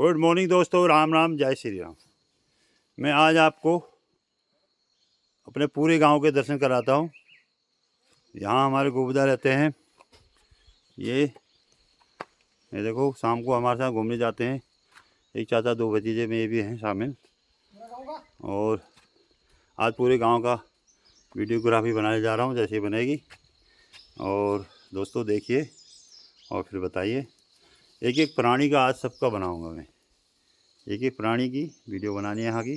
Good morning दोस्तों, राम राम, जय श्री राम। मैं आज आपको अपने पूरे गांव के दर्शन कराता हूं। यहाँ हमारे गोबदा रहते हैं। ये देखो, शाम को हमारे साथ घूमने जाते हैं। एक चाचा, दो भतीजे में भी हैं शामिल। और आज पूरे गांव का वीडियोग्राफी बनाने जा रहा हूं, जैसे बनेगी। और दोस्तों देखिए और फिर बताइए। एक एक प्राणी का आज सबका बनाऊंगा मैं। एक एक प्राणी की वीडियो बनानी है। यहाँ की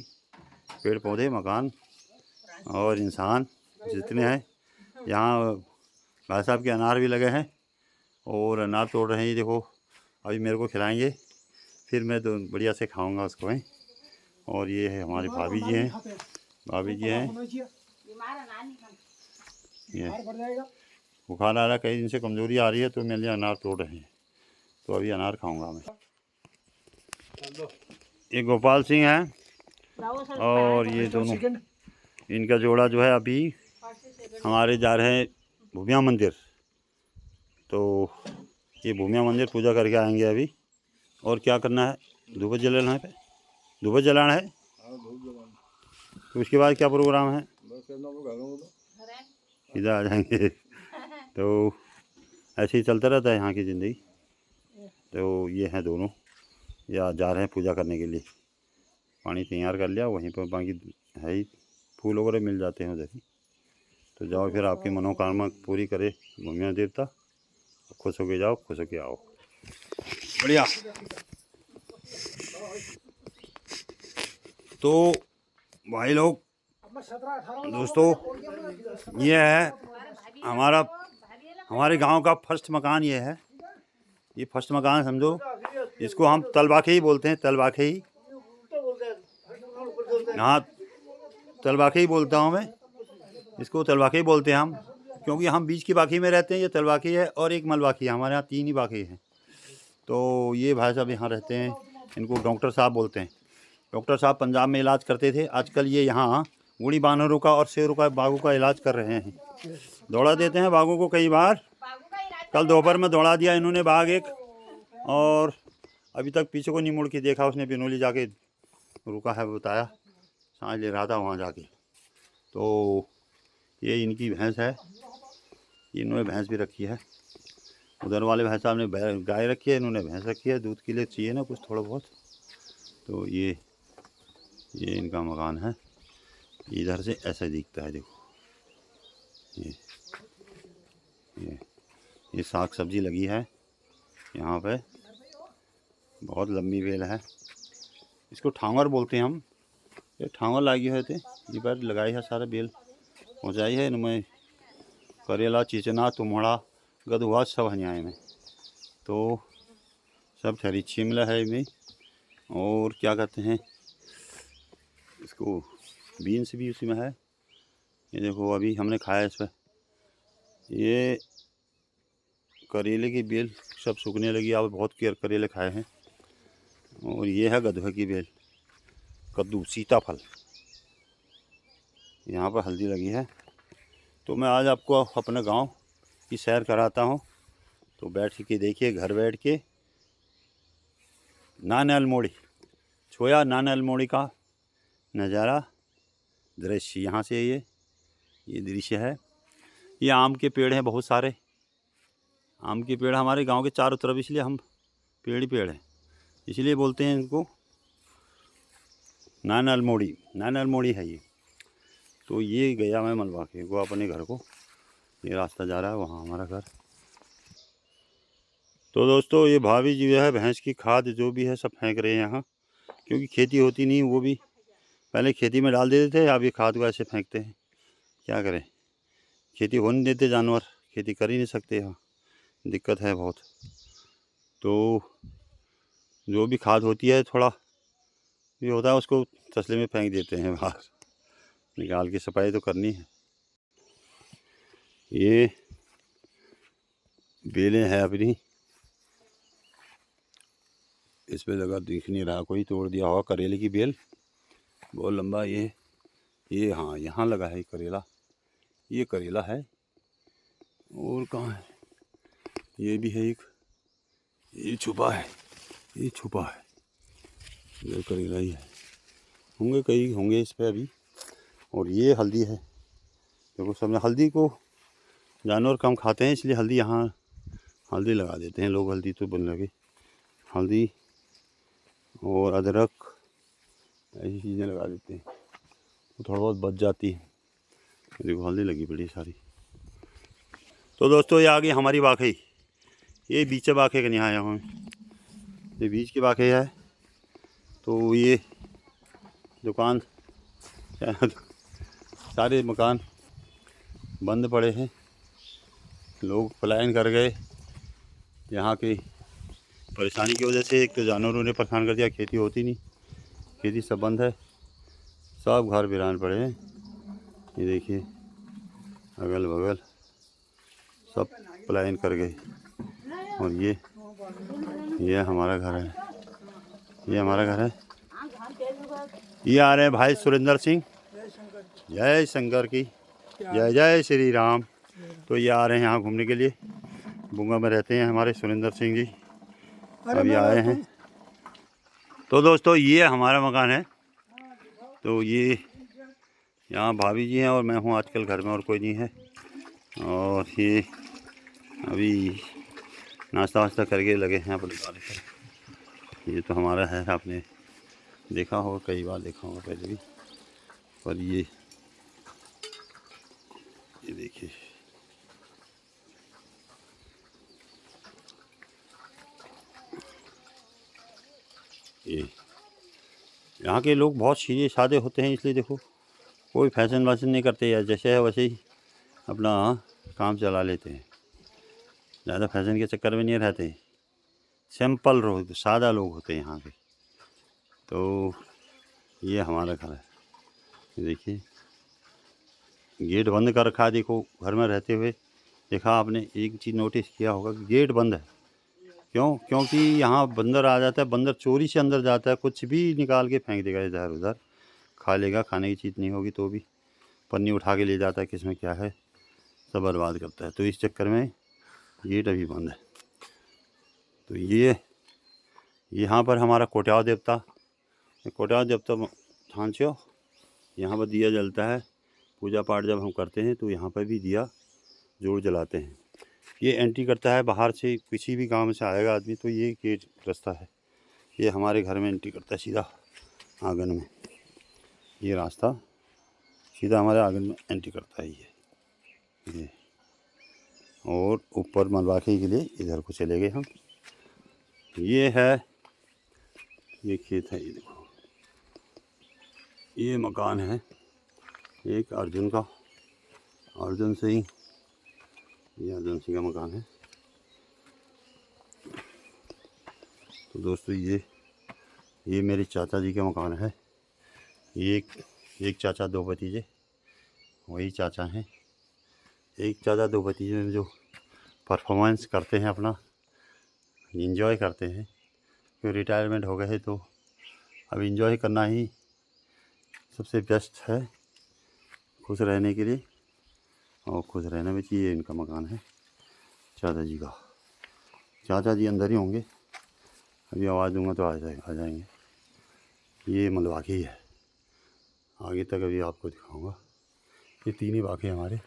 पेड़ पौधे, मकान और इंसान जितने हैं। यहाँ भाई साहब के अनार भी लगे हैं और अनार तोड़ रहे हैं। देखो, अभी मेरे को खिलाएंगे, फिर मैं तो बढ़िया से खाऊंगा उसको है। और ये है हमारे भाभी जी हैं। भाभी जी हैं, ये बुखार आ रहा है, कई दिन से कमज़ोरी आ रही है, तो मेरे लिए अनार तोड़ रहे हैं। तो अभी अनार खाऊंगा मैं। ये गोपाल सिंह है और ये दोनों, इनका जोड़ा जो है अभी हमारे जा रहे हैं भूमिया मंदिर। तो ये भूमिया मंदिर पूजा करके आएंगे अभी। और क्या करना है, धूप जलाना है। धूप जलाना है, तो उसके बाद क्या प्रोग्राम है, इधर आ जाएंगे। तो ऐसे ही चलता रहता है यहाँ की ज़िंदगी। तो ये हैं दोनों, या जा रहे हैं पूजा करने के लिए। पानी तैयार कर लिया, वहीं पर बाकी है ही, फूल वगैरह मिल जाते हैं उधर ही। तो जाओ, फिर आपकी मनोकामना पूरी करे भूमिया देवता। खुश होके जाओ, खुश होके आओ। बढ़िया। तो भाई लोग, दोस्तों, ये है हमारे गांव का फर्स्ट मकान। ये है, ये फर्स्ट मकान समझो। इसको हम तलवाखे ही बोलते हैं, तलवाखे ही। हाँ, तलवाखे ही बोलता हूँ मैं इसको, तलवाखे ही बोलते हैं हम, क्योंकि हम बीच की बाकी में रहते हैं। ये तलवाखी है और एक मलवाखी है। हमारे यहाँ 3 ही बाकी हैं। तो ये भाई साहब यहाँ रहते हैं, इनको डॉक्टर साहब बोलते हैं। डॉक्टर साहब पंजाब में इलाज करते थे। आजकल ये यहाँ बूढ़ी बानरों का और शेरों का, बाघों का इलाज कर रहे हैं। दौड़ा देते हैं बाघों को कई बार। कल दोपहर में दौड़ा दिया इन्होंने बाघ एक, और अभी तक पीछे को नहीं मुड़ के देखा उसने। बिनोली जाके रुका है, बताया, सांस ले रहा था वहाँ जाके। तो ये इनकी भैंस है, इन्होंने भैंस भी रखी है। उधर वाले भाई साहब ने गाय रखी है, इन्होंने भैंस रखी है। दूध के लिए चाहिए ना कुछ थोड़ा बहुत। तो ये इनका मकान है। इधर से ऐसा दिखता है, देखो। ये साग सब्जी लगी है यहाँ पे, बहुत लंबी बेल है। इसको ठांगर बोलते हैं हम। ये ठांगर लगी है थे, ये बार लगाई है, सारा बेल पहुँचाई है इनमें। करेला, चिचना, तुमड़ा, गदुआ सब हनियाए में। तो सब ठहरी शिमला है इनमें। और क्या कहते हैं इसको, बीन्स भी उसी में है। ये देखो, अभी हमने खाया इस पर। ये करेले की बेल सब सूखने लगी। आप बहुत करेले खाए हैं। और ये है गधुआ की बेल, कद्दू, सीताफल। यहाँ पर हल्दी लगी है। तो मैं आज आपको अपने गांव की सैर कराता हूँ। तो बैठ के देखिए, घर बैठ के नाना अल्मोड़ी, छोया नाना अल्मोड़ी का नज़ारा, दृश्य यहाँ से ये दृश्य है। ये आम के पेड़ हैं बहुत सारे। आम के पेड़ हमारे गांव के चारों तरफ, इसलिए हम पेड़ ही पेड़ हैं, इसलिए बोलते हैं इनको नाना अल्मोड़ी। नाना अल्मोड़ी है ये। तो ये गया मैं मलवाके को अपने घर को। ये रास्ता जा रहा है वहाँ हमारा घर। तो दोस्तों, ये भाभी जी जो है भैंस की खाद जो भी है सब फेंक रहे हैं यहाँ, क्योंकि खेती होती नहीं। वो भी पहले खेती में डाल देते थे, अब ये खाद को ऐसे फेंकते हैं। क्या करें, खेती हो नहीं देते जानवर, खेती कर ही नहीं सकते यहाँ, दिक्कत है बहुत। तो जो भी खाद होती है, थोड़ा ये होता है, उसको तसले में फेंक देते हैं बाहर, निकाल के सफाई तो करनी है। ये बेलें हैं अपनी, इस पे लगा दिख नहीं रहा, कोई तोड़ दिया होगा। करेले की बेल बहुत लंबा। ये हाँ, यहाँ लगा है करेला। ये करेला है। और कहाँ है, ये भी है एक, ये छुपा है, ये छुपा है। जो कर रही है, होंगे कई होंगे इस पे अभी। और ये हल्दी है, देखो सबने हल्दी को जानवर कम खाते हैं इसलिए हल्दी यहाँ हल्दी लगा देते हैं लोग। हल्दी तो बन लगे, हल्दी और अदरक ऐसी चीज़ें लगा देते हैं तो थोड़ा बहुत बच जाती है। देखो हल्दी लगी बड़ी सारी। तो दोस्तों ये आ गई हमारी बाखई, ये बीच बाखे का नहीं आया हूँ, ये बीच के बाखे है। तो ये दुकान सारे मकान बंद पड़े हैं, लोग पलायन कर गए यहाँ की परेशानी की वजह से। एक तो जानवरों ने परेशान कर दिया, खेती होती नहीं, खेती सब बंद है, सब घर वीरान पड़े हैं। ये देखिए अगल बगल सब पलायन कर गए। और ये हमारा घर है, ये हमारा घर है। ये आ रहे हैं भाई सुरेंद्र सिंह, जय शंकर की जय, जय श्री राम। तो ये आ रहे हैं यहाँ घूमने के लिए, बुंगा में रहते हैं हमारे सुरेंद्र सिंह जी, अभी आए हैं। तो दोस्तों ये हमारा मकान है। तो ये यहाँ भाभी जी हैं और मैं हूँ आजकल घर में, और कोई नहीं है। और ये अभी नाश्ता वास्ता करके लगे हैं अपने गाड़ी पर। ये तो हमारा है, आपने देखा होगा, कई बार देखा होगा पहले भी। पर ये देखिए ये यहाँ के लोग बहुत सीधे सादे होते हैं, इसलिए देखो कोई फैशन वैशन नहीं करते, या जैसे है वैसे ही अपना काम चला लेते हैं, ज़्यादा फैशन के चक्कर में नहीं रहते, सिंपल लोग सादा लोग होते हैं यहाँ के। तो ये हमारा घर है, देखिए गेट बंद कर रखा है। देखो घर में रहते हुए देखा आपने एक चीज़ नोटिस किया होगा कि गेट बंद है, क्यों? क्योंकि यहाँ बंदर आ जाता है, बंदर चोरी से अंदर जाता है, कुछ भी निकाल के फेंक देगा इधर उधर, खा लेगा, खाने की चीज़ नहीं होगी तो भी पन्नी उठा के ले जाता है, किसमें क्या है सब बर्बाद करता है। तो इस चक्कर में गेट अभी बंद है। तो ये यहाँ पर हमारा कोट्याव देवता थानचो, यहाँ पर दिया जलता है, पूजा पाठ जब हम करते हैं तो यहाँ पर भी दिया जोड़ जलाते हैं। ये एंट्री करता है बाहर से, किसी भी गांव से आएगा आदमी तो ये गेट रास्ता है, ये हमारे घर में एंट्री करता है सीधा आंगन में, ये रास्ता सीधा हमारे आंगन में एंट्री करता है ये। और ऊपर मलबाखे के लिए इधर को चले गए हम। ये है, ये खेत है, ये देखो ये मकान है एक अर्जुन का, अर्जुन सिंह, ये अर्जुन सिंह का मकान है। तो दोस्तों ये मेरे चाचा जी का मकान है। एक चाचा दो भतीजे, वही चाचा हैं। एक चाचा दो भतीजे में जो परफॉर्मेंस करते हैं, अपना एंजॉय करते हैं, क्योंकि रिटायरमेंट हो गए हैं तो अब एंजॉय करना ही सबसे बेस्ट है खुश रहने के लिए, और खुश रहना भी चाहिए। इनका मकान है चाचा जी का, चाचा जी अंदर ही होंगे, अभी आवाज़ दूंगा तो आ जाएंगे। ये मलबाकी है, आगे तक अभी आपको दिखाऊंगा। ये तीन ही बाकी हमारे,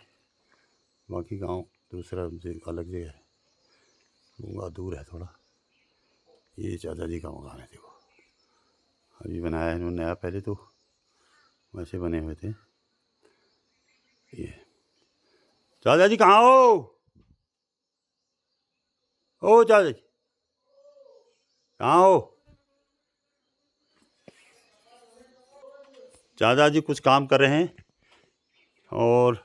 बाकी गांव दूसरा अलग जगह है, दूंगा दूर है थोड़ा। ये चाचा जी का मकान है, देखो अभी बनाया है इन्होंने नया, पहले तो वैसे बने हुए थे। ये चाचा जी कहाँ हो? ओ चाचा जी कहाँ हो? चाचा जी कुछ काम कर रहे हैं और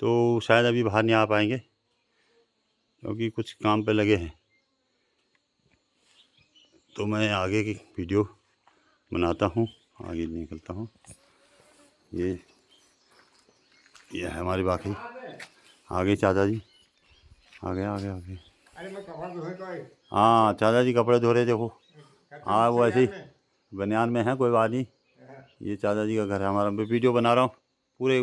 तो शायद अभी बाहर नहीं आ पाएंगे क्योंकि कुछ काम पे लगे हैं। तो मैं आगे की वीडियो बनाता हूँ, आगे निकलता हूँ। ये है हमारी बाकी, आगे चाचा जी आगे। हाँ चाचा जी कपड़े धो रहे, देखो हाँ वो ऐसे ही बनियान में है, कोई बात नहीं। ये चाचा जी का घर है हमारा, मैं वीडियो बना रहा हूँ पूरे